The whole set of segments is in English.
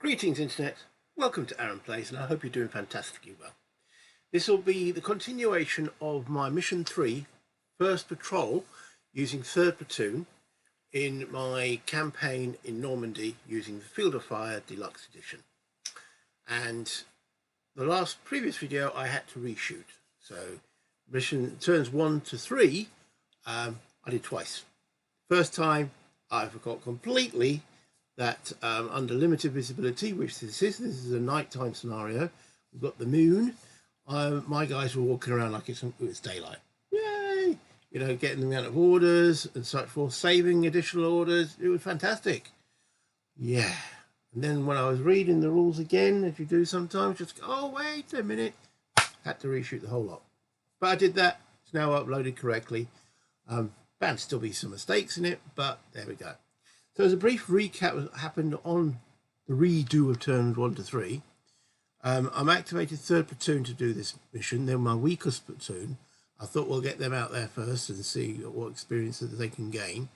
Greetings Internet, welcome to Aaron Plays and I hope you're doing fantastically well. This will be the continuation of my Mission 3 First Patrol using 3rd Platoon in my campaign in Normandy using the Field of Fire Deluxe Edition. And the previous video I had to reshoot, so mission turns 1 to 3 I did twice. First time I forgot completely that under limited visibility, which this is a nighttime scenario, we've got the moon. My guys were walking around like it was daylight. Yay! You know, getting them out of orders and such forth, saving additional orders. It was fantastic. Yeah. And then when I was reading the rules again, as you do sometimes, just go, oh, wait a minute. Had to reshoot the whole lot. But I did that. It's now uploaded correctly. Bound to still be some mistakes in it, but there we go. So as a brief recap what happened on the redo of turns 1 to 3, I'm activated 3rd Platoon to do this mission. They're my weakest platoon. I thought we'll get them out there first and see what experience that they can gain.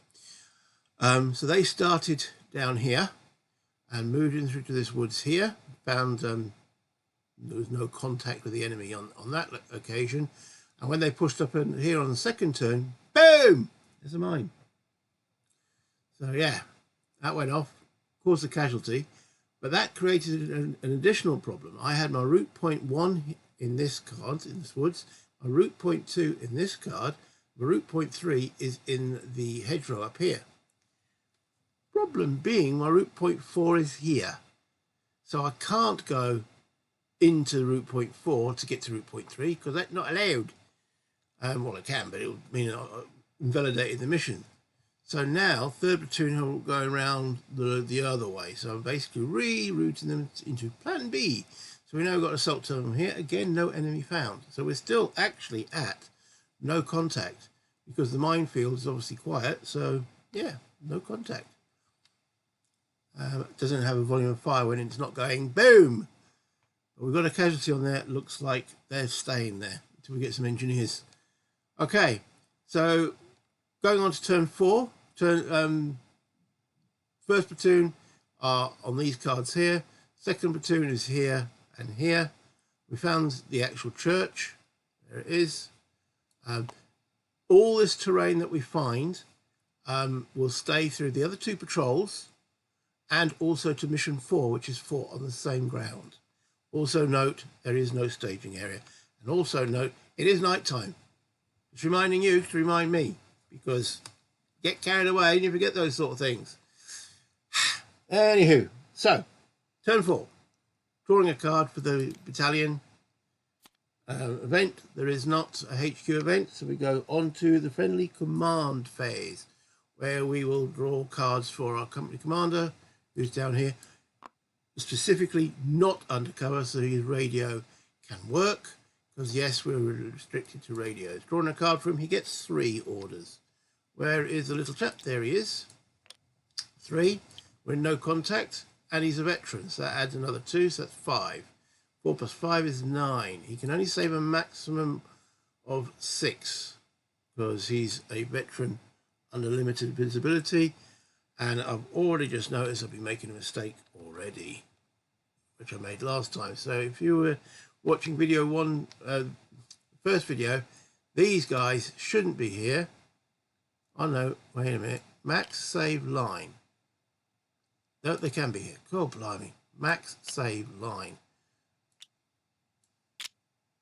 So they started down here and moved in through to this woods here. Found there was no contact with the enemy on that occasion. And when they pushed up in here on the second turn, boom! There's a mine. So yeah, that went off, caused a casualty, but that created an additional problem. I had my route point 1 in this card, in this woods, my route point 2 in this card, my route point 3 is in the hedgerow up here. Problem being, my route point 4 is here. So I can't go into route point 4 to get to route point 3 because that's not allowed. Well, I can, but it would mean I invalidated the mission. So now, 3rd Platoon are going around the other way. So I'm basically rerouting them into Plan B. So we now got assault terminal here. Again, no enemy found. So we're still actually at no contact because the minefield is obviously quiet. So yeah, no contact. It doesn't have a volume of fire when it's not going boom. But we've got a casualty on there. It looks like they're staying there until we get some engineers. Okay, so going on to turn 4. First Platoon are on these cards here. 2nd Platoon is here and here. We found the actual church. There it is. All this terrain that we find will stay through the other 2 patrols and also to mission 4, which is fought on the same ground. Also note, there is no staging area. And also note, it is night time. It's reminding you to remind me, because get carried away and you forget those sort of things. Anywho, so turn 4, drawing a card for the battalion event. There is not a HQ event, so we go on to the friendly command phase, where we will draw cards for our company commander, who's down here, specifically not undercover, so his radio can work, because yes, we're restricted to radios. Drawing a card for him, he gets 3 orders. Where is the little chap? There he is. 3. We're in no contact, and he's a veteran, so that adds another 2, so that's 5. 4 plus 5 is 9. He can only save a maximum of 6, because he's a veteran under limited visibility, and I've already just noticed I've been making a mistake already, which I made last time. So if you were watching video 1, first video, these guys shouldn't be here. Oh no, wait a minute. Max save line. No, they can be here. God blimey. Max save line.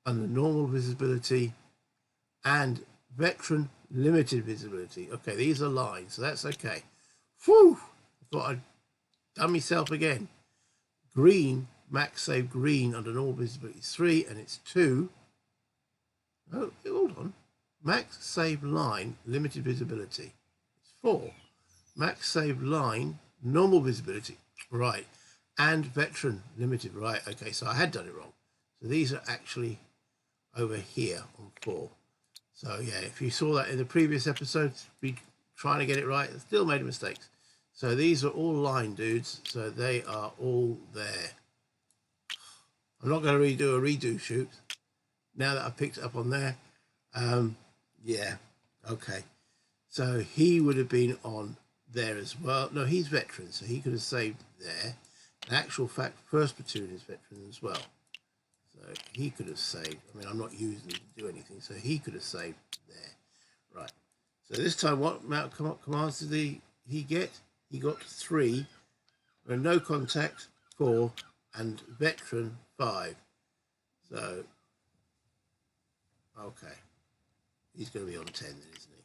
Under normal visibility and veteran limited visibility. Okay, these are lines, so that's okay. Whew! I thought I'd done myself again. Green, max save green under normal visibility is 3 and it's 2. Oh, hold on. Max save line, limited visibility. It's 4. Max save line, normal visibility. Right. And veteran limited. Right. Okay. So I had done it wrong. So these are actually over here on 4. So yeah, if you saw that in the previous episodes, be trying to get it right, still made mistakes. So these are all line dudes. So they are all there. I'm not going to redo a redo shoot now that I've picked it up on there. Yeah, okay. So he would have been on there as well. No, he's veteran, so he could have saved there. In actual fact, first platoon is veteran as well. So he could have saved. I mean, I'm not using them to do anything, so he could have saved there. Right. So this time, what amount of commands did he get? He got 3. No contact 4, and veteran 5. So, okay, he's going to be on 10 then, isn't he?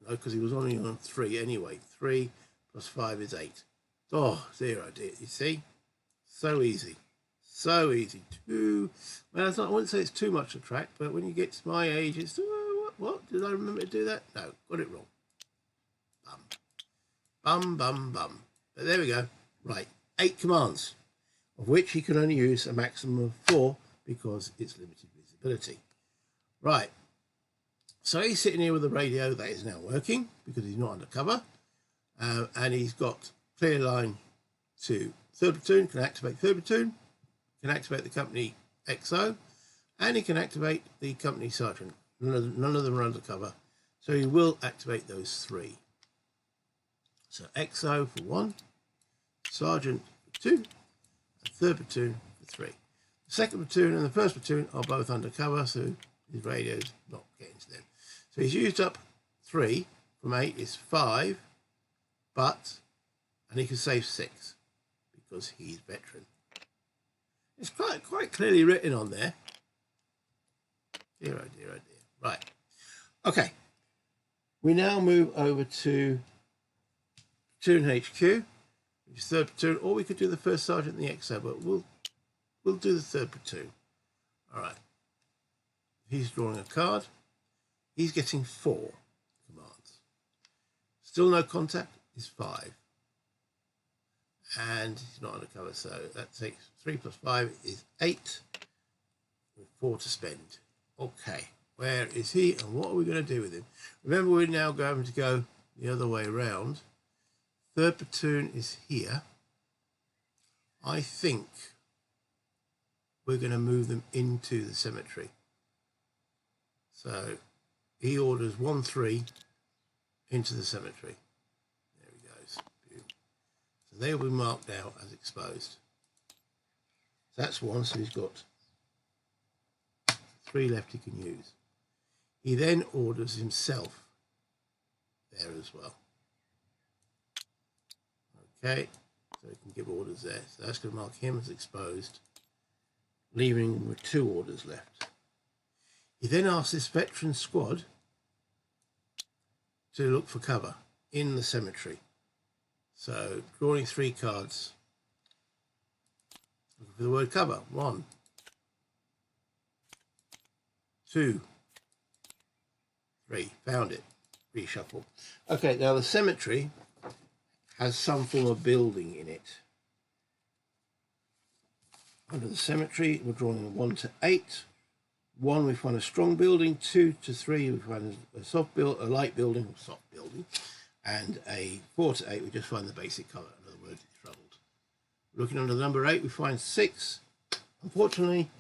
No, because he was only on 3 anyway. 3 plus 5 is 8. Oh, 0, dear. You see? So easy. So easy. Well, I wouldn't say it's too much to track, but when you get to my age, it's, what? Did I remember to do that? No, got it wrong. Bum. But there we go. Right, 8 commands, of which he can only use a maximum of 4 because it's limited visibility. Right, so he's sitting here with a radio that is now working because he's not undercover, and he's got clear line to 3rd platoon, can activate 3rd platoon, can activate the company XO, and he can activate the company sergeant. None of them are undercover, so he will activate those 3. So XO for 1, sergeant for 2, and 3rd platoon for 3. The 2nd platoon and the 1st platoon are both undercover, so his radio's not getting to them. So he's used up 3 from 8 is 5, and he can save 6 because he's veteran. It's quite clearly written on there. Dear, oh dear, oh dear. Right. Okay. We now move over to Platoon HQ, which is 3rd platoon, or we could do the 1st sergeant and the XO, but we'll do the 3rd platoon. All right. He's drawing a card. He's getting 4 commands. Still no contact is 5. And he's not undercover, so that takes 3 plus 5 is 8, with 4 to spend. Okay, where is he and what are we going to do with him? Remember, we're now going to go the other way around. 3rd platoon is here. I think we're going to move them into the cemetery. So he orders 1-3 into the cemetery. There he goes. So they will be marked out as exposed. So that's 1, so he's got 3 left he can use. He then orders himself there as well. Okay, so he can give orders there. So that's going to mark him as exposed, leaving him with 2 orders left. He then asks this veteran squad to look for cover in the cemetery. So drawing 3 cards. Looking for the word cover. 1, 2, 3. Found it. Reshuffle. Okay, now the cemetery has some form of building in it. Under the cemetery, we're drawing 1 to 8. 1, we find a strong building. 2 to 3, we find a light building, or soft building. And a 4 to 8, we just find the basic colour. In other words, it's rubbled. Looking under the number 8, we find 6. Unfortunately,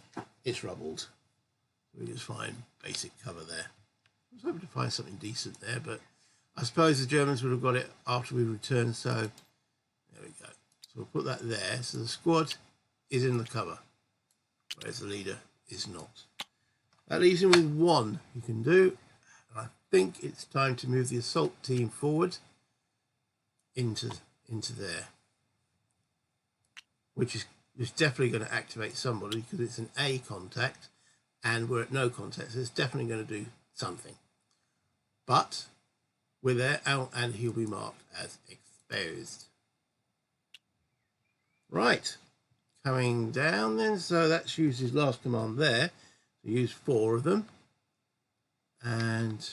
it's rubbled. We just find basic cover there. I was hoping to find something decent there, but I suppose the Germans would have got it after we returned, so there we go. So we'll put that there. So the squad is in the cover, whereas the leader is not. That leaves him with 1 he can do. And I think it's time to move the assault team forward into there, which is definitely going to activate somebody because it's an A contact and we're at no contact, so it's definitely going to do something. But we're there, and he'll be marked as exposed. Right, coming down then, so that's used his last command there. So use 4 of them, and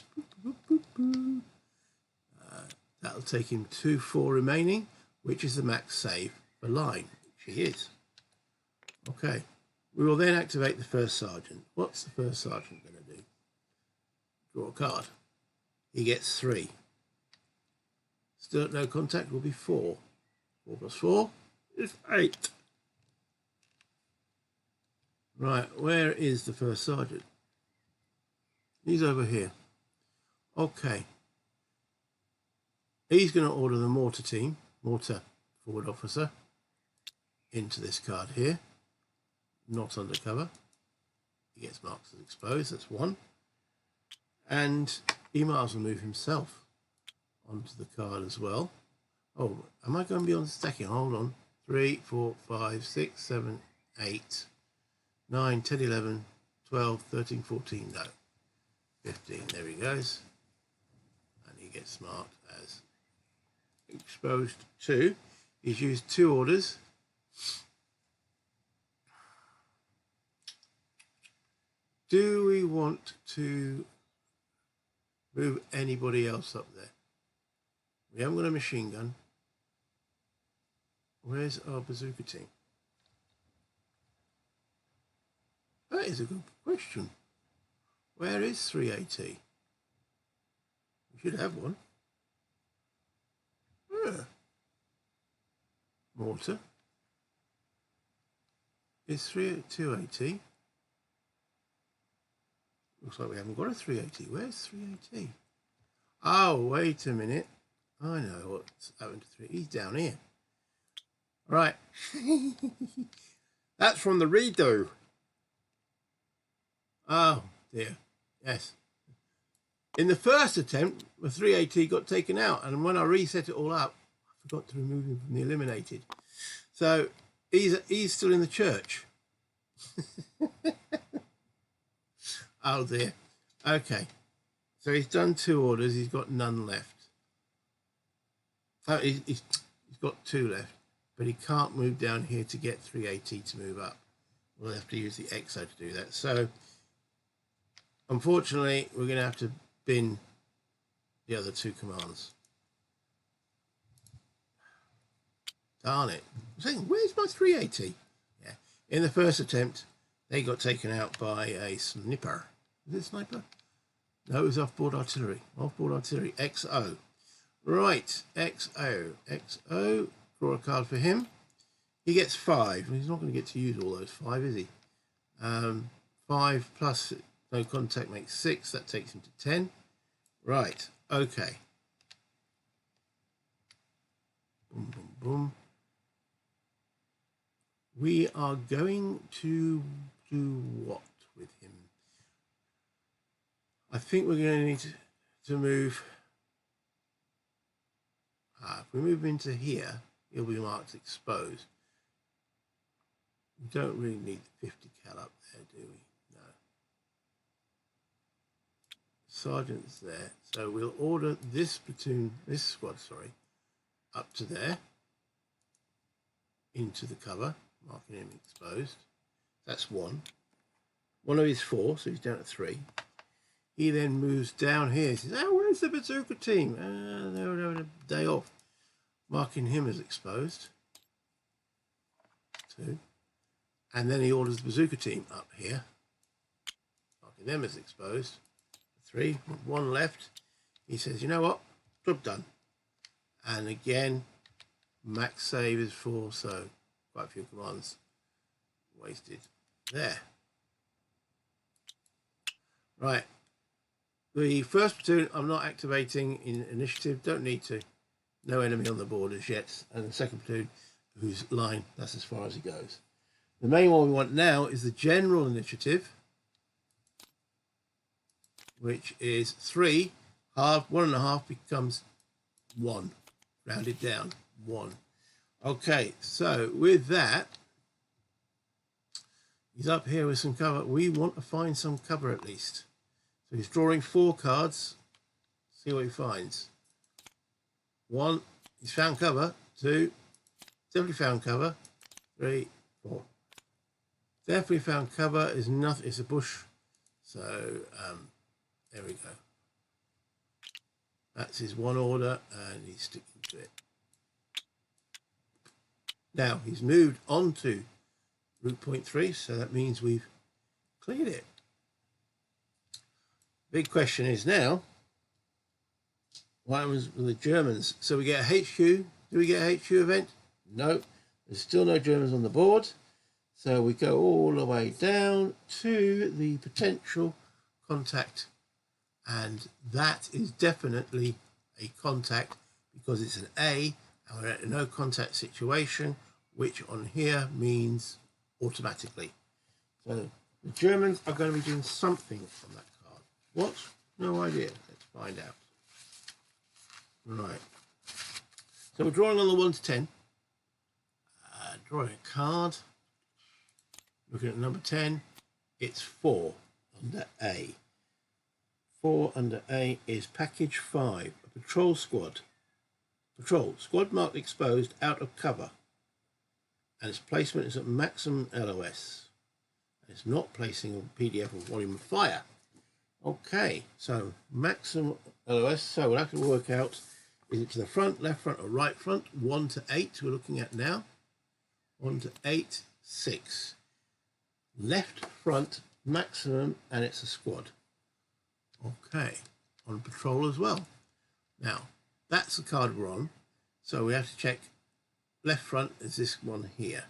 that'll take him to 4 remaining, which is the max save for line, which he is. Okay, we will then activate the 1st sergeant. What's the 1st sergeant going to do? Draw a card. He gets 3. Still at no contact will be 4. 4 plus 4 is 8. Right, where is the 1st sergeant? He's over here. Okay. He's going to order the mortar forward officer into this card here, not undercover. He gets marked as exposed, that's 1. And he might as well move himself onto the card as well. Oh, am I going beyond stacking? Hold on. 3, 4, 5, 6, 7, 8, 9, 10, 11, 12, 13, 14, no. 15, there he goes. And he gets marked as exposed 2. He's used 2 orders. Do we want to move anybody else up there? We haven't got a machine gun. Where's our bazooka team? That is a good question. Where is 3AT? We should have one. Mortar. Is 2AT? Looks like we haven't got a 3AT. Where's 3AT? Oh, wait a minute. I know what's happened to 3. He's down here. Right. That's from the redo. Oh, dear. Yes. In the first attempt, the 3AT got taken out, and when I reset it all up, I forgot to remove him from the eliminated. So he's still in the church. Oh dear. Okay. So he's done 2 orders. He's got none left. Oh, he's got 2 left, but he can't move down here to get 3AT to move up. We'll have to use the EXO to do that. So unfortunately, we're going to have to bin the other 2 commands. Darn it. I'm saying, where's my 3AT? Yeah. In the first attempt, they got taken out by a sniper. Is it a sniper? No, it was off-board artillery. Off-board artillery. XO. Right. XO. XO. Draw a card for him. He gets 5. He's not going to get to use all those 5, is he? 5 plus no contact makes 6. That takes him to 10. Right. Okay. Boom, boom, boom. We are going to do what with him? I think we're going to need to move. If we move into here, he'll be marked exposed. We don't really need the 50 cal up there, do we? No. Sergeant's there. So we'll order this platoon, this squad, sorry, up to there, into the cover, marking him exposed. That's 1. 1 of his 4, so he's down to 3. He then moves down here. He says, oh, where's the bazooka team? They're having a day off. Marking him as exposed. 2. And then he orders the bazooka team up here. Marking them as exposed. 3. 1 left. He says, you know what? Job done. And again, max save is 4, so quite a few commands wasted there. Right. The first platoon, I'm not activating in initiative. Don't need to. No enemy on the board as yet. And the second platoon, whose line, that's as far as he goes. The main one we want now is the general initiative, which is 3. Half, 1.5 becomes 1. Rounded down, 1. Okay, so with that, he's up here with some cover. We want to find some cover at least. So he's drawing 4 cards. See what he finds. 1, he's found cover. 2, definitely found cover. 3, 4. Definitely found cover. Is nothing. It's a bush. So there we go. That's his 1 order, and he's sticking to it. Now he's moved on to route point 3, so that means we've cleared it. Big question is now, what happens with the Germans? So we get a HQ. Do we get a HQ event? No. There's still no Germans on the board. So we go all the way down to the potential contact. And that is definitely a contact because it's an A And we're at a no contact situation, which on here means automatically. So the Germans are going to be doing something on that card. What? No idea. Let's find out. Right. So we're drawing on the 1 to 10. Drawing a card. Looking at number 10. It's 4 under A. 4 under A is package 5. A patrol squad. Patrol. Squad marked exposed out of cover. And its placement is at maximum LOS. It's not placing a PDF or volume of fire. Okay, so maximum LOS. So we'll have to work out, is it to the front, left front, or right front? 1 to 8 we're looking at now. 1 to 8, 6. Left front maximum, and it's a squad. Okay, on patrol as well. Now, that's the card we're on. So we have to check left front is this one here.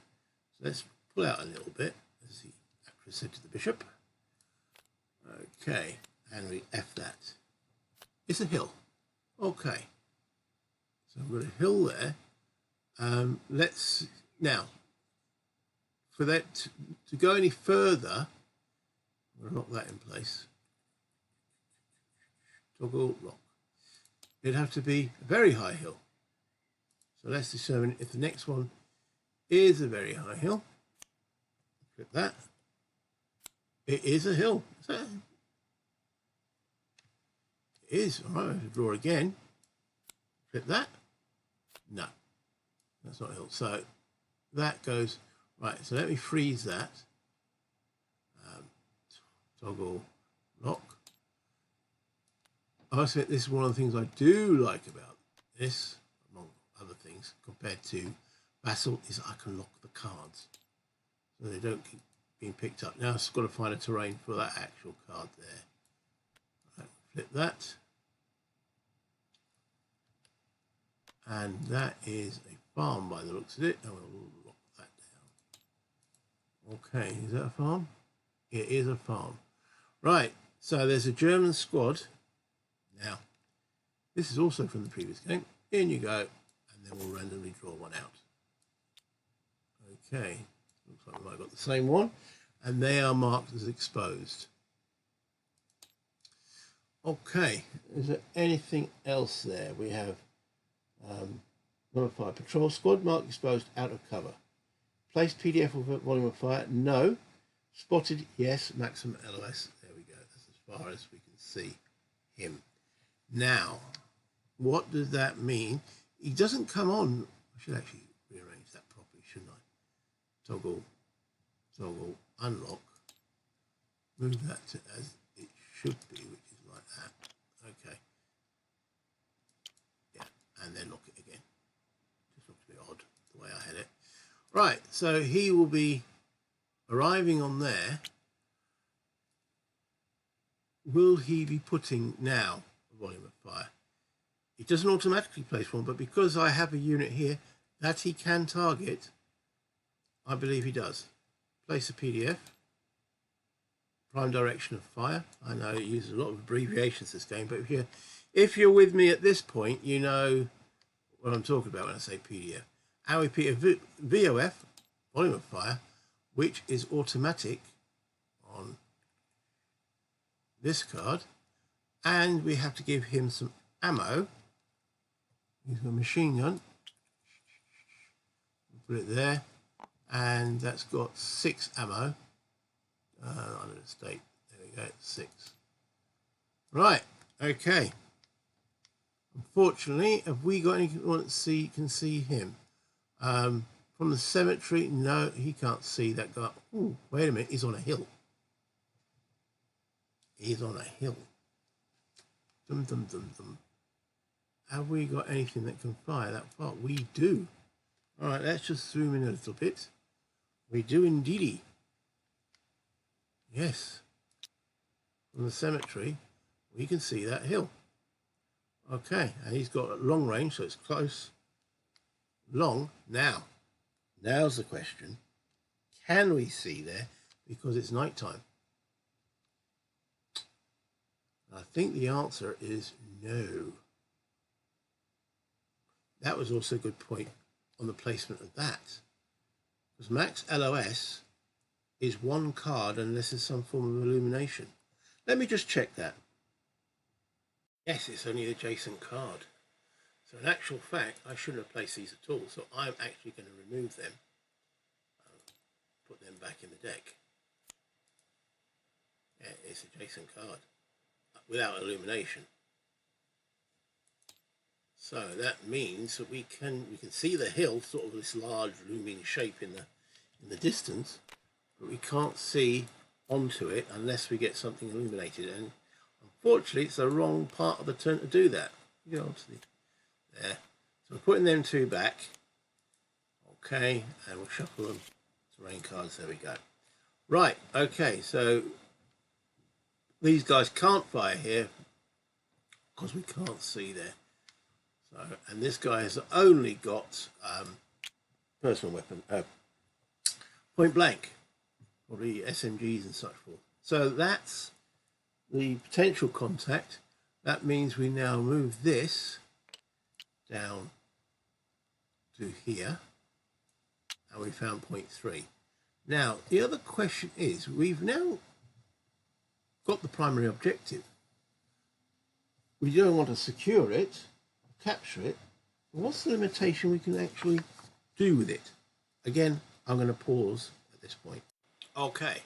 So let's pull out a little bit, as the actress said to the bishop. Okay, and we F that. It's a hill. Okay. So we've got a hill there. Let's, now, for that to go any further, we'll lock that in place. Toggle lock. It'd have to be a very high hill. So let's determine if the next one is a very high hill. Flip that. It is a hill. It is. All right, I have to draw again. Flip that. No, that's not a hill. So that goes, right, so let me freeze that. Toggle lock. I must admit, this is one of the things I do like about this, among other things, compared to Vassal, is I can lock the cards. So they don't keep being picked up. Now I've got to find a terrain for that actual card there. Right, flip that. And that is a farm by the looks of it. And we'll lock that down. Okay, is that a farm? It is a farm. Right, so there's a German squad. Now, this is also from the previous game. In you go, and then we'll randomly draw one out. Okay, looks like we might have got the same one, and they are marked as exposed. Okay, is there anything else there? We have modified patrol squad marked exposed out of cover. Placed PDF or volume of fire? No. Spotted? Yes. Maximum LOS? There we go. That's as far as we can see him. Now, what does that mean? He doesn't come on. I should actually rearrange that properly, shouldn't I? Toggle, unlock. Move that to as it should be, which is like that. Okay. Yeah, and then lock it again. Just looks a bit odd the way I had it. Right, so he will be arriving on there. Will he be putting now a volume of fire? It doesn't automatically place one, but because I have a unit here that he can target, I believe he does. Place a PDF. Prime direction of fire. I know it uses a lot of abbreviations this game, but if you're with me at this point, you know what I'm talking about when I say PDF. And we repeat a VOF, volume of fire, which is automatic on this card, and we have to give him some ammo. He's got a machine gun. Put it there, and that's got 6 ammo. Under the state, there we go, 6. Right, okay. Unfortunately, have we got anyone that can see him? From the cemetery, no, he can't see that guy. Ooh, wait a minute, he's on a hill. He's on a hill. Dum dum dum dum. Have we got anything that can fire that far? We do. All right, let's just zoom in a little bit. We do indeedy. Yes. From the cemetery, we can see that hill. Okay, and he's got a long range, so it's close. Long. Now's the question. Can we see there because it's night time? I think the answer is no. That was also a good point on the placement of that. Because max LOS is one card unless there's some form of illumination. Let me just check that. Yes, it's only the adjacent card. So in actual fact, I shouldn't have placed these at all. So I'm actually going to remove them. Put them back in the deck. Yeah, it's adjacent card without illumination. So that means that we can see the hill, sort of this large looming shape in the distance, but we can't see onto it unless we get something illuminated. And unfortunately, it's the wrong part of the turn to do that. You go there. So we're putting them two back. Okay, and we'll shuffle them. Terrain cards. There we go. Right. Okay. So these guys can't fire here because we can't see there. So, and this guy has only got personal weapon, point blank, probably SMGs and such forth. So that's the potential contact. That means we now move this down to here, and we found point 3. Now, the other question is, we've now got the primary objective. We don't want to secure it, capture it. What's the limitation we can actually do with it? Again, I'm going to pause at this point. Okay,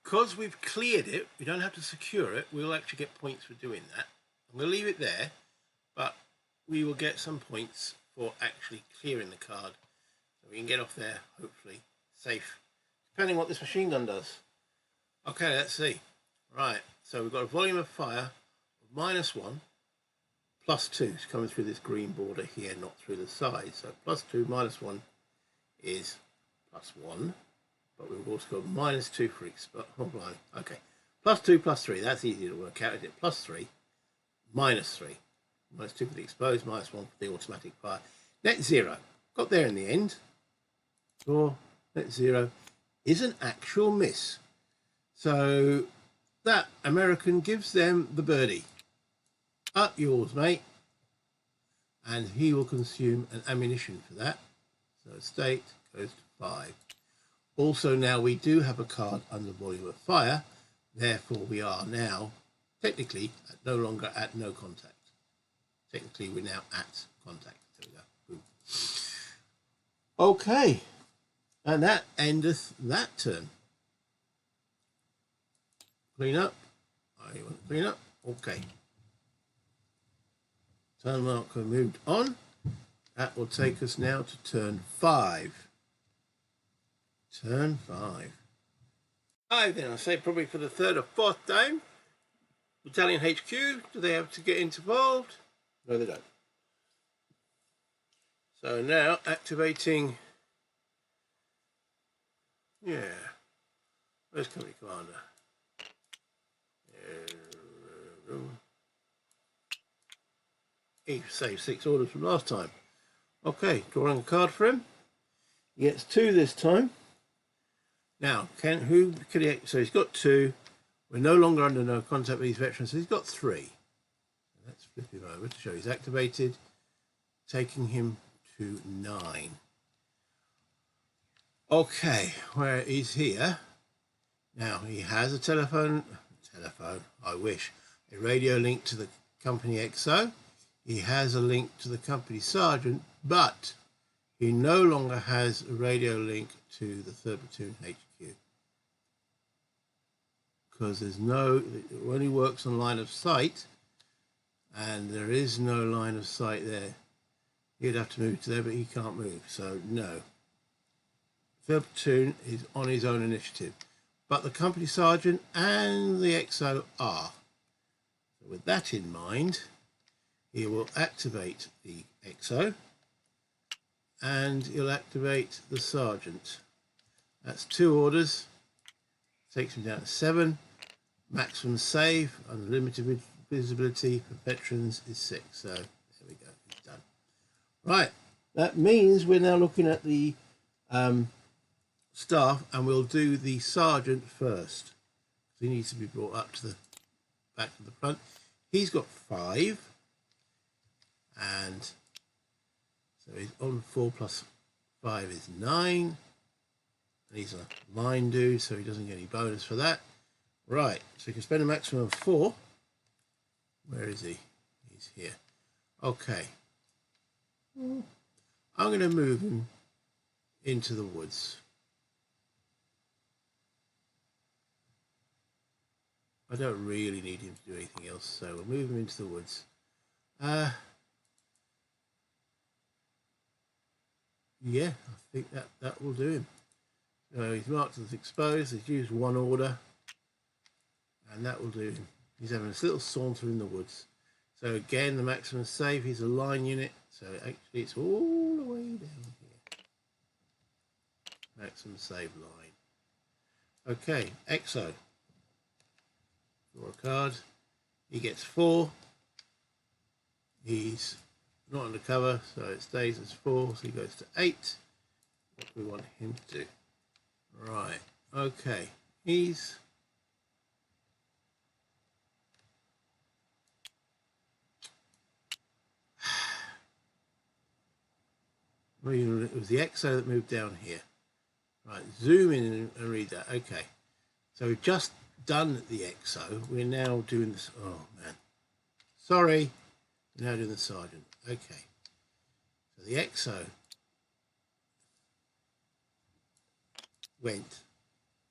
because we've cleared it, we don't have to secure it. We'll actually get points for doing that. I'm going to leave it there, but we will get some points for actually clearing the card, so we can get off there hopefully safe, depending on what this machine gun does. Okay, let's see. Right, so we've got a volume of fire of -1. +2 is coming through this green border here, not through the side. So +2 -1 is +1, but we've also got -2 for exposed. Oh, blimey. Okay, +2 +3. That's easy to work out, is it? +3 -3. -2 for the exposed, -1 for the automatic fire. Net 0. Got there in the end. Or net 0 is an actual miss. So that American gives them the birdie. Up yours, mate. And he will consume an ammunition for that. So state goes to 5. Also, now we do have a card under volume of fire. Therefore, we are now technically no longer at no contact. Technically, we're now at contact. There we go. Boom. Okay. And that endeth that turn. Clean up. I want to clean up. Okay. Turn marker moved on. That will take us now to turn 5. Turn 5. Then I say probably for the 3rd or 4th time. Battalion HQ, do they have to get involved? No, they don't. So now activating. Yeah. Where's company commander? He saved 6 orders from last time. Okay, drawing a card for him. He gets 2 this time. Now, who could he? So he's got 2. We're no longer under no contact with these veterans, so he's got 3. Let's flip him over to show he's activated, taking him to 9. Okay, where he's here. Now he has a telephone, I wish, a radio link to the company XO. He has a link to the company sergeant, but he no longer has a radio link to the 3rd Platoon HQ. Because it only works on line of sight, and there is no line of sight there. He'd have to move to there, but he can't move, so no. 3rd Platoon is on his own initiative, but the company sergeant and the XO are. So with that in mind, he will activate the XO and he'll activate the sergeant. That's 2 orders. Takes him down to 7. Maximum save, unlimited visibility for veterans is 6. So there we go, he's done. Right, that means we're now looking at the staff, and we'll do the sergeant first. He needs to be brought up to the back of the front. He's got 5, and So he's on 4 plus 5 is 9. And he's a line dude, so he doesn't get any bonus for that. Right, so he can spend a maximum of 4. Where is he? He's here. Okay. I'm going to move him into the woods. I don't really need him to do anything else, so we'll move him into the woods. Yeah, I think that will do him. So he's marked as exposed, he's used 1 order, and that will do him. He's having this little saunter in the woods. So again, the maximum save, he's a line unit, so actually it's all the way down here. Maximum save line. Okay, Exo. Draw a card. He gets 4. He's not undercover, so it stays as 4, so he goes to 8. What we want him to do. Right, okay. He's it was the Exo that moved down here. Right, zoom in and read that. Okay, so we've just done the Exo. We're now doing this. Oh man, sorry. We're now doing the Sergeant. Okay, so the Exo went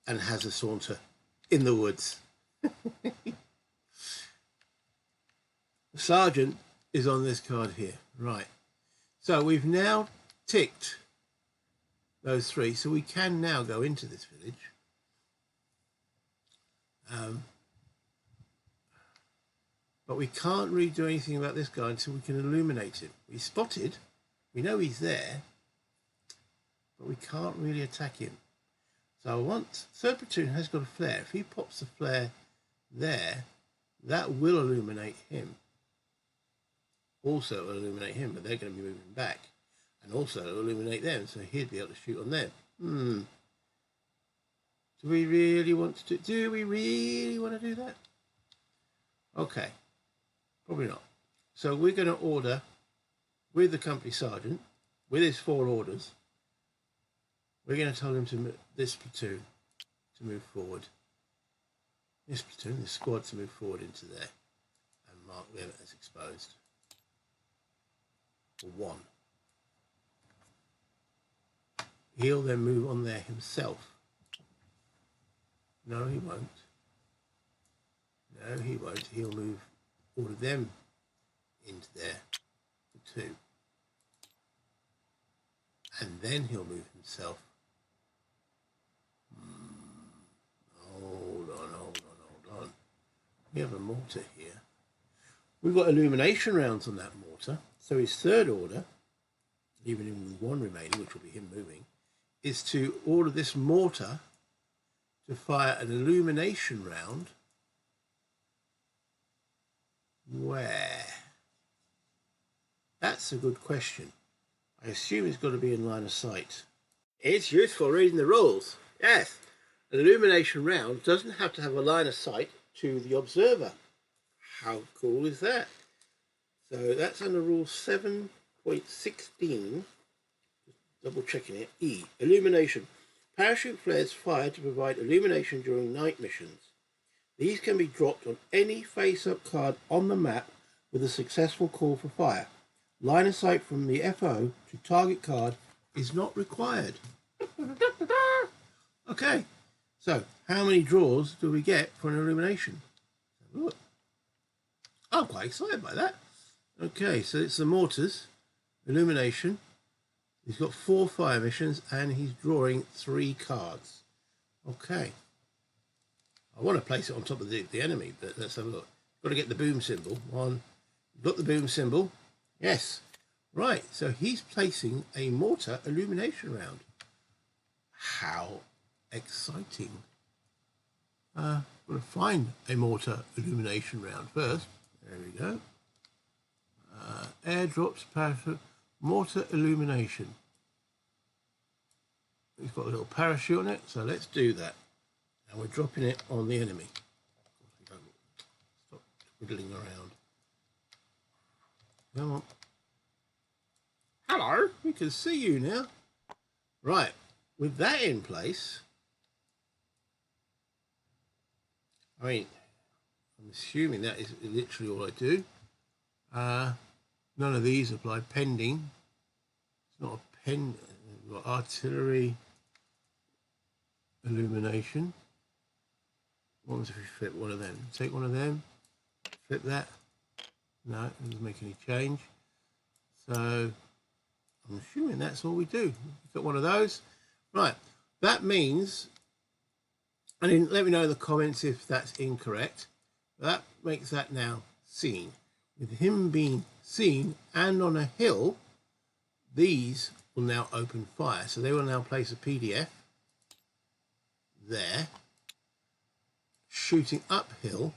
and has a saunter in the woods. The Sergeant is on this card here. Right, so we've now ticked those 3, so we can now go into this village. But we can't really do anything about this guy until we can illuminate him. He's spotted, we know he's there, but we can't really attack him. So once 3rd platoon has got a flare, if he pops the flare there, that will illuminate him. Also it will illuminate him, but they're going to be moving back. And also it'll illuminate them, so he'd be able to shoot on them. Do we really want to do that? Okay, probably not. So we're going to order with the company sergeant, with his 4 orders, we're going to tell him to this platoon to move forward. This platoon, this squad to move forward into there and mark them as exposed. For 1. He'll then move on there himself. No, he won't. No, he won't. He'll move all of them into there for 2. And then he'll move himself. Hold on. We have a mortar here. We've got illumination rounds on that mortar. So his 3rd order, even with 1 remaining, which will be him moving, is to order this mortar to fire an illumination round. Where? That's a good question. I assume it's got to be in line of sight. It's useful reading the rules. Yes, an illumination round doesn't have to have a line of sight to the observer. How cool is that? So that's under rule 7.16. Double checking it. E. Illumination. Parachute flares fired to provide illumination during night missions. These can be dropped on any face-up card on the map with a successful call for fire. Line of sight from the FO to target card is not required. Okay, so how many draws do we get for an illumination? Look. I'm quite excited by that. Okay, so it's the mortars, illumination. He's got 4 fire missions and he's drawing 3 cards. Okay. I want to place it on top of the enemy, but let's have a look. Got to get the boom symbol. 1. Got the boom symbol. Yes. Right, so he's placing a mortar illumination round. How exciting. Got to find a mortar illumination round first. There we go. Airdrops, parachute, mortar illumination. We've got a little parachute on it, so let's do that. And we're dropping it on the enemy. Stop twiddling around. Come on. Hello, we can see you now. Right, with that in place, I mean, I'm assuming that is literally all I do. None of these apply. Pending. It's not a pen. We've got artillery, illumination. What happens if we flip one of them? Take one of them, flip that. No, it doesn't make any change. So I'm assuming that's all we do. Got one of those. Right, that means, and let me know in the comments if that's incorrect. That makes that now seen. With him being seen and on a hill, these will now open fire. So they will now place a PDF there, shooting uphill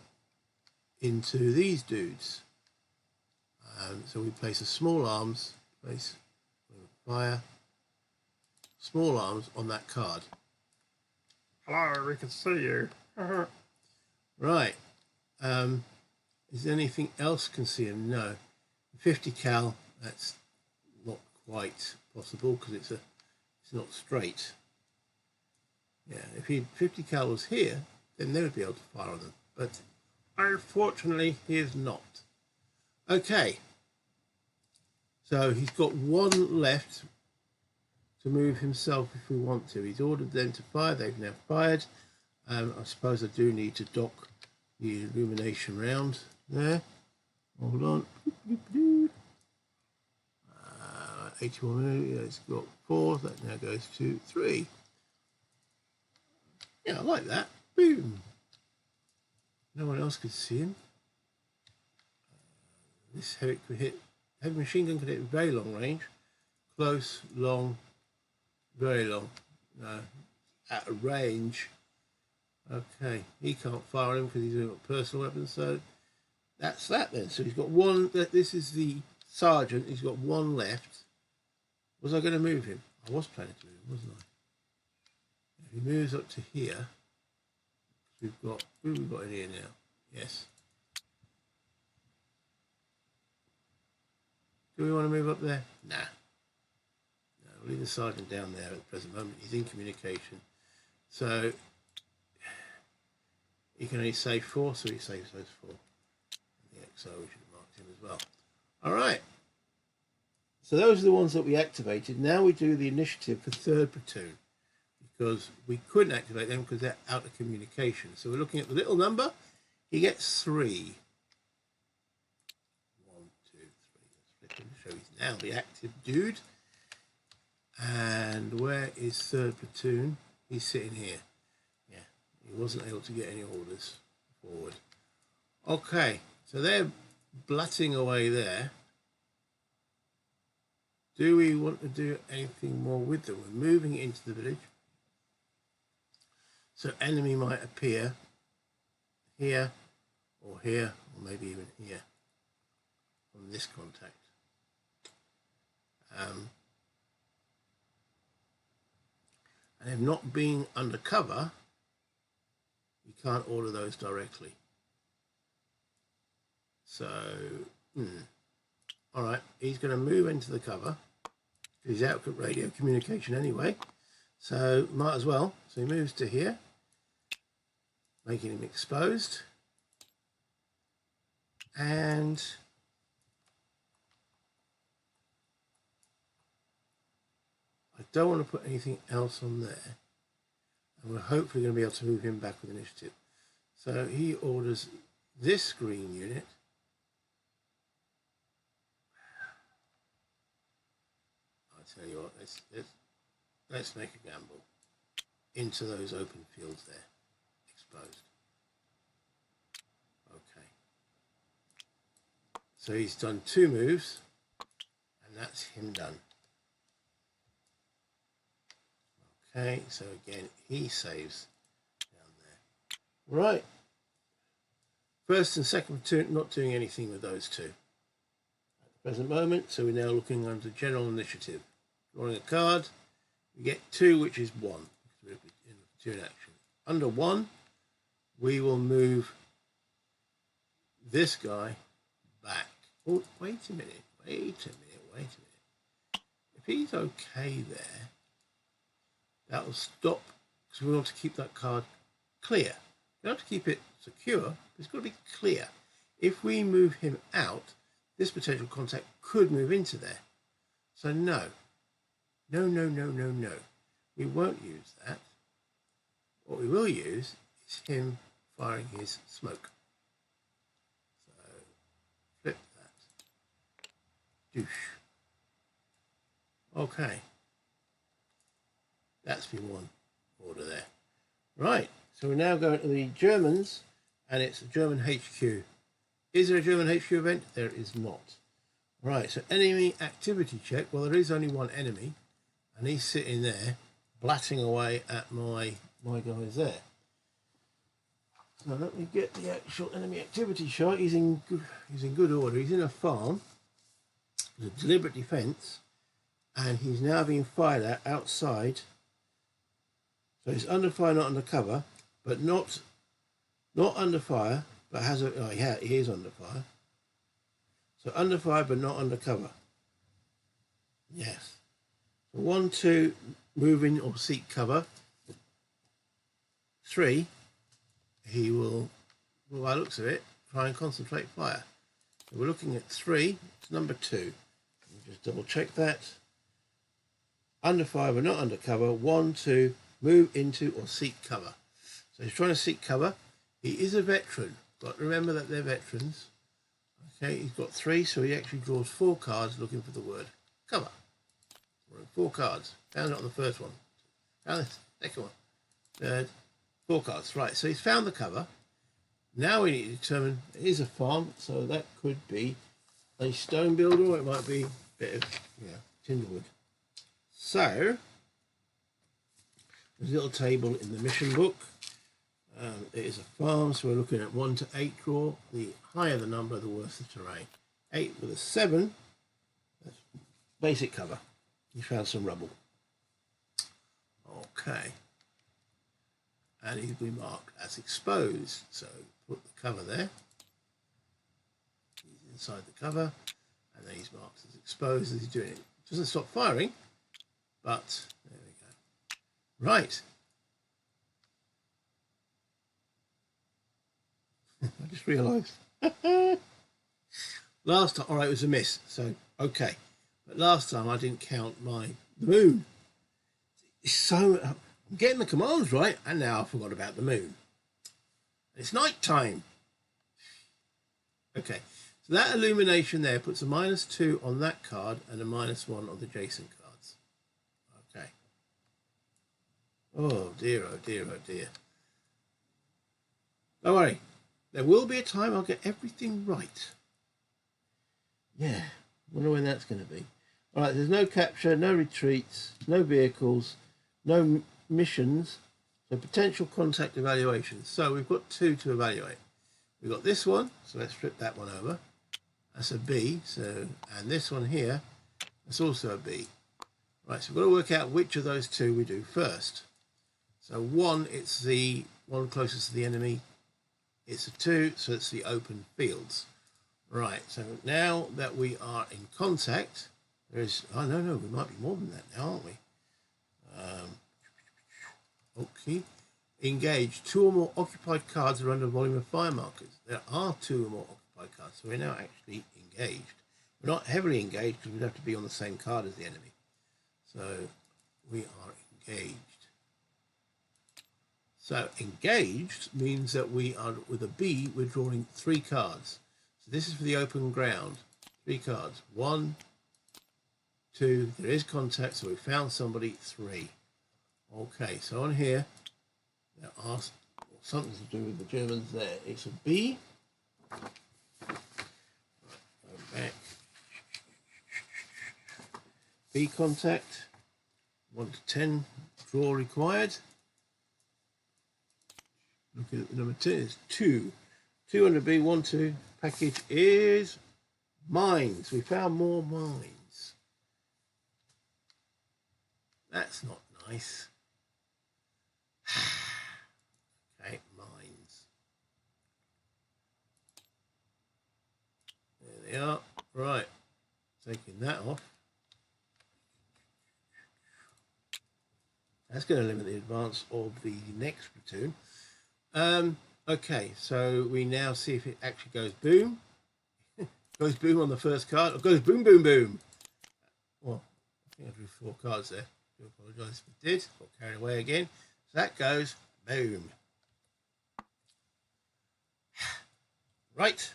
into these dudes. So we place a small arms, place fire, small arms on that card. Hello, we can see you. Right. Is there anything else can see him? No. 50 cal, that's not quite possible because it's not straight. Yeah, if 50 cal was here, then they would be able to fire on them. But unfortunately, he is not. Okay. So he's got one left to move himself if we want to. He's ordered them to fire. They've now fired. I suppose I do need to dock the illumination round there. Hold on. 81 minutes. It's got 4. That now goes to 3. Yeah, I like that. Boom. No one else could see him. This heavy machine gun could hit very long range. Close, long, very long. No, at a range. Okay, he can't fire him because he's got personal weapons. So that's that then. So he's got one. This is the sergeant. He's got one left. Was I going to move him? I was planning to move him, wasn't I? If he moves up to here, we've got, who have we got in here now? Yes. Do we want to move up there? Nah. No, we'll leave the sergeant down there at the present moment. He's in communication. So he can only save 4, so he saves those 4. And the XO, we should have marked him as well. All right. So those are the ones that we activated. Now we do the initiative for 3rd Platoon because we couldn't activate them because they're out of communication. So we're looking at the little number. He gets 3. 1, 2, 3. Let's flip him to show he's now the active dude. And where is 3rd Platoon? He's sitting here. Yeah, he wasn't able to get any orders forward. Okay, so they're blutting away there. Do we want to do anything more with them? We're moving into the village. So enemy might appear here, or maybe even here on this contact. And if not being undercover, you can't order those directly. So, all right, he's going to move into the cover. He's out of radio communication anyway, so might as well. So he moves to here, making him exposed. And I don't want to put anything else on there. And we're hopefully going to be able to move him back with initiative. So he orders this green unit. I'll tell you what, let's make a gamble into those open fields there, exposed. Okay. So he's done 2 moves, and that's him done. Okay, so again, he saves down there. Right. 1st and 2nd Platoon, not doing anything with those 2 at the present moment, so we're now looking under general initiative. Drawing a card, we get 2, which is 1, because we're in platoon action. Under 1, we will move this guy back. Oh, wait a minute. if he's okay there, that will stop, because we want to keep that card clear. You don't have to keep it secure, but it's got to be clear. If we move him out, this potential contact could move into there. So no. No, no, no, no, no. We won't use that. What we will use is him firing his smoke. So flip that. Douche. Okay. That's been one order there. Right. So we're now going to the Germans, and it's a German HQ. Is there a German HQ event? There is not. Right. So enemy activity check. Well, there is only one enemy, and he's sitting there, blatting away at my guys there. So let me get the actual enemy activity shot. He's in good order. He's in a farm. It's a deliberate defence, and he's now being fired at outside. So he's under fire, not under cover, but not under fire, but has a he is under fire. So under fire, but not under cover. Yes. So 1, 2, move in or seek cover. 3, he will, well, by the looks of it, try and concentrate fire. So we're looking at 3, it's number 2. Let me just double check that. Under fire, but not under cover. 1, 2, move into or seek cover. So he's trying to seek cover. He is a veteran, but remember that they're veterans. Okay, he's got 3, so he actually draws 4 cards looking for the word cover. 4 cards. Found it on the first one. Found the second one. Third. 4 cards. Right, so he's found the cover. Now we need to determine, it is a farm, so that could be a stone builder, or it might be a bit of timberwood. So there's a little table in the mission book. It is a farm, so we're looking at 1 to 8 draw. The higher the number, the worse the terrain. 8 with a 7. That's basic cover. You found some rubble. Okay. And he's been marked as exposed. So put the cover there. He's inside the cover. And then he's marked as exposed as he's doing it. Doesn't stop firing, but there we go. Right. I just realised. Last time, all right, it was a miss. So, okay. But last time I didn't count the moon. So, I'm getting the commands right, and now I forgot about the moon. It's night time. Okay. So that illumination there puts a -2 on that card and a -1 on the adjacent cards. Okay. Oh dear, oh dear, oh dear. Don't worry. There will be a time I'll get everything right. Yeah. Wonder when that's going to be. All right, there's no capture, no retreats, no vehicles, no missions, so potential contact evaluations. So we've got 2 to evaluate. We've got this one, so let's flip that one over. That's a B, so, and this one here, that's also a B. Right, so we've got to work out which of those 2 we do first. So 1, it's the one closest to the enemy. It's a 2, so it's the open fields. Right, so now that we are in contact, there is, oh no, we might be more than that now, aren't we? Okay. Engage. 2 or more occupied cards are under volume of fire markers. There are 2 or more occupied cards, so we're now actually engaged. We're not heavily engaged because we'd have to be on the same card as the enemy. So we are engaged. So engaged means that we are, with a B, we're drawing 3 cards. So this is for the open ground. 3 cards. 1, 2, there is contact, so we found somebody. 3. Okay, so on here, there are something to do with the Germans there. It's a B. Right, go back. B contact. 1 to 10, draw required. Looking at the number 10, it's 2. 2 under B, 1, 2. Package is mines. We found more mines. That's not nice. Okay, mines. There they are. Right. Taking that off. That's going to limit the advance of the next platoon. Okay, so we now see if it actually goes boom. Goes boom on the first card, or goes boom, boom, boom. Well, I think I drew 4 cards there. I do apologise if it did. Got carried away again. So that goes boom. Right.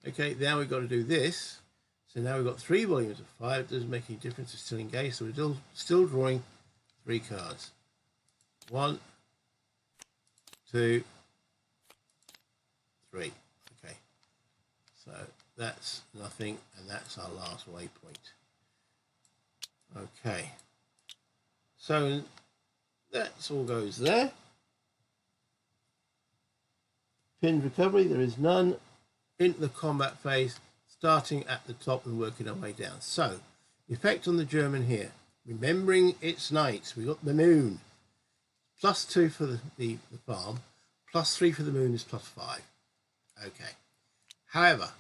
Okay, now we've got to do this. So now we've got 3 volumes of fire. It doesn't make any difference. It's still engaged. So we're still drawing 3 cards. 1, 2, 3. Okay. So that's nothing, and that's our last waypoint. Okay. So that's all goes there. Pinned recovery, there is none. Into the combat phase, starting at the top and working our way down. So, the effect on the German here. Remembering it's night, we got the moon. +2 for the farm, +3 for the moon is +5. Okay. However,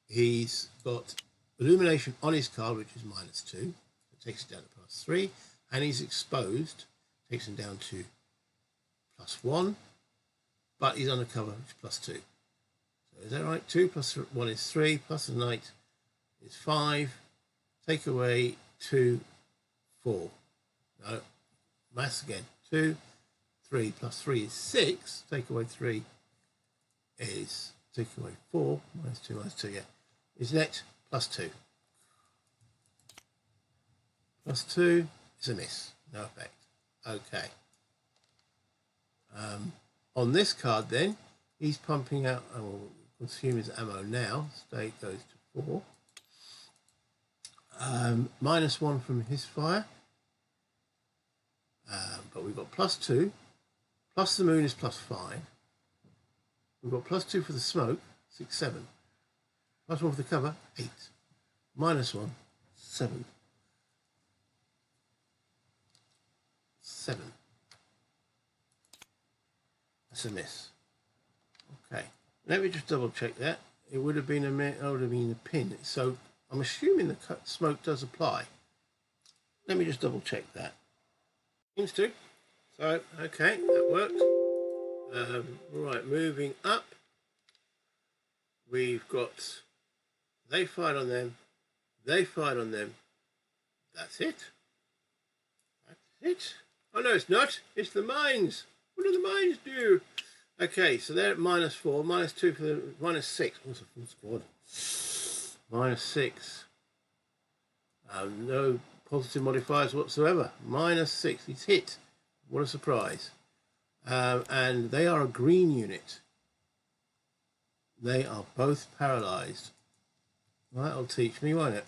he's got illumination on his card, which is -2. It takes it down to +3. And he's exposed, takes him down to +1. But he's undercover, which is +2. So is that right? 2 plus 1 is 3, plus the night is 5. Take away 2, 4. No, maths again. 2, 3 plus 3 is 6. Take away 3 is, take away 4, -2, yeah. Is net +2. +2 is a miss, no effect. Okay. On this card then, he's pumping out, will consume his ammo now. State goes to 4. -1 from his fire. But we've got +2. Plus the moon is +5. We've got +2 for the smoke, 6, 7. +1 for the cover, 8. -1, 7. 7. That's a miss. Okay. Let me just double check that. It would have been a pin. So I'm assuming the smoke does apply. Let me just double check that. Seems to. So, okay, that worked. Right, moving up. We've got, they fired on them. They fired on them. That's it. That's it. Oh no, it's not. It's the mines. What do the mines do? Okay, so they're at -4, -2 for the -6. What's a full squad? -6. No positive modifiers whatsoever. -6. He's hit. What a surprise. And they are a green unit. They are both paralysed. Well, that'll teach me, won't it?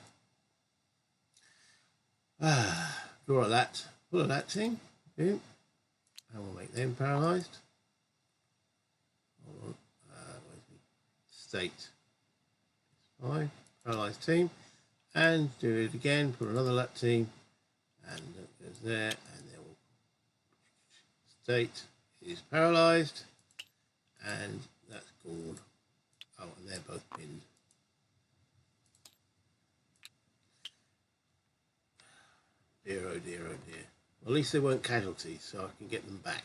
Draw a lat. Pull a lat team. Boom. And we'll make them paralysed. Hold on. Where's the state? 5. Paralysed team. And do it again. Put another lat team. And that goes there. And then we'll state is paralysed. And that's gone. Oh, and they're both pinned. Dear, oh dear, oh dear. Well, at least they weren't casualties, so I can get them back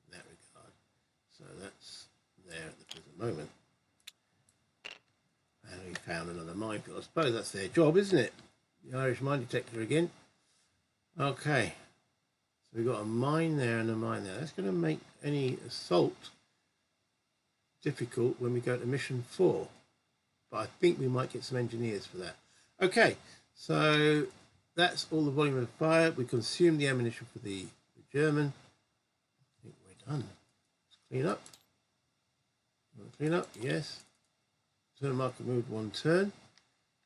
in that regard. So that's there at the present moment. And we found another minefield. I suppose that's their job, isn't it? The Irish mine detector again. Okay. So we've got a mine there and a mine there. That's going to make any assault difficult when we go to mission 4. But I think we might get some engineers for that. Okay, so that's all the volume of fire. We consumed the ammunition for the German. I think we're done. Let's clean up. Clean up, yes. Turn marker moved 1 turn.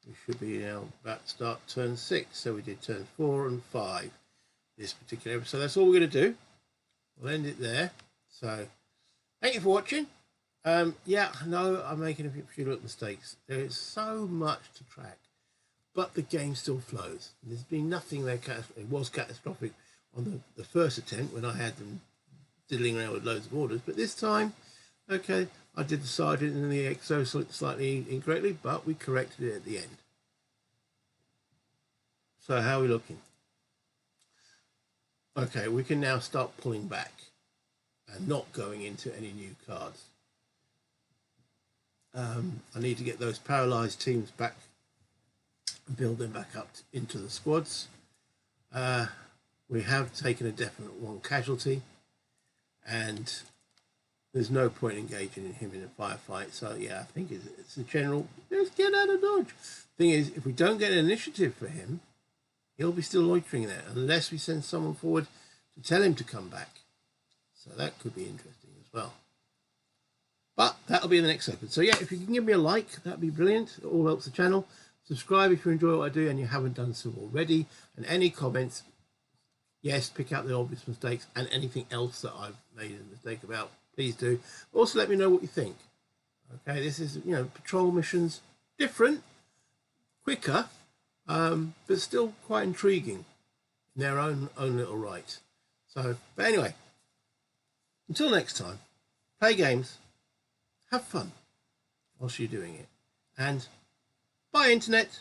We should be now about to start turn 6. So we did turn 4 and 5 this particular episode. That's all we're going to do. We'll end it there. So thank you for watching. Yeah, no, I'm making a few little mistakes. There is so much to track, but the game still flows. There's been nothing there. It was catastrophic on the first attempt when I had them diddling around with loads of orders, but this time, okay, I did the sergeant and the XO slightly incorrectly, but we corrected it at the end. So how are we looking? Okay, we can now start pulling back and not going into any new cards. I need to get those paralysed teams back and build them back up into the squads. We have taken a definite one casualty, and there's no point engaging him in a firefight. So yeah, I think it's a general, just get out of dodge. Thing is, if we don't get an initiative for him, he'll be still loitering there unless we send someone forward to tell him to come back. So that could be interesting as well. But that'll be in the next episode. So yeah, if you can give me a like, that'd be brilliant. It all helps the channel. Subscribe if you enjoy what I do and you haven't done so already. And any comments, yes, pick out the obvious mistakes, and anything else that I've made a mistake about, please do. Also let me know what you think. Okay, this is, you know, patrol missions, different, quicker, but still quite intriguing in their own little right. So, but anyway, until next time, play games, have fun whilst you're doing it, and bye internet.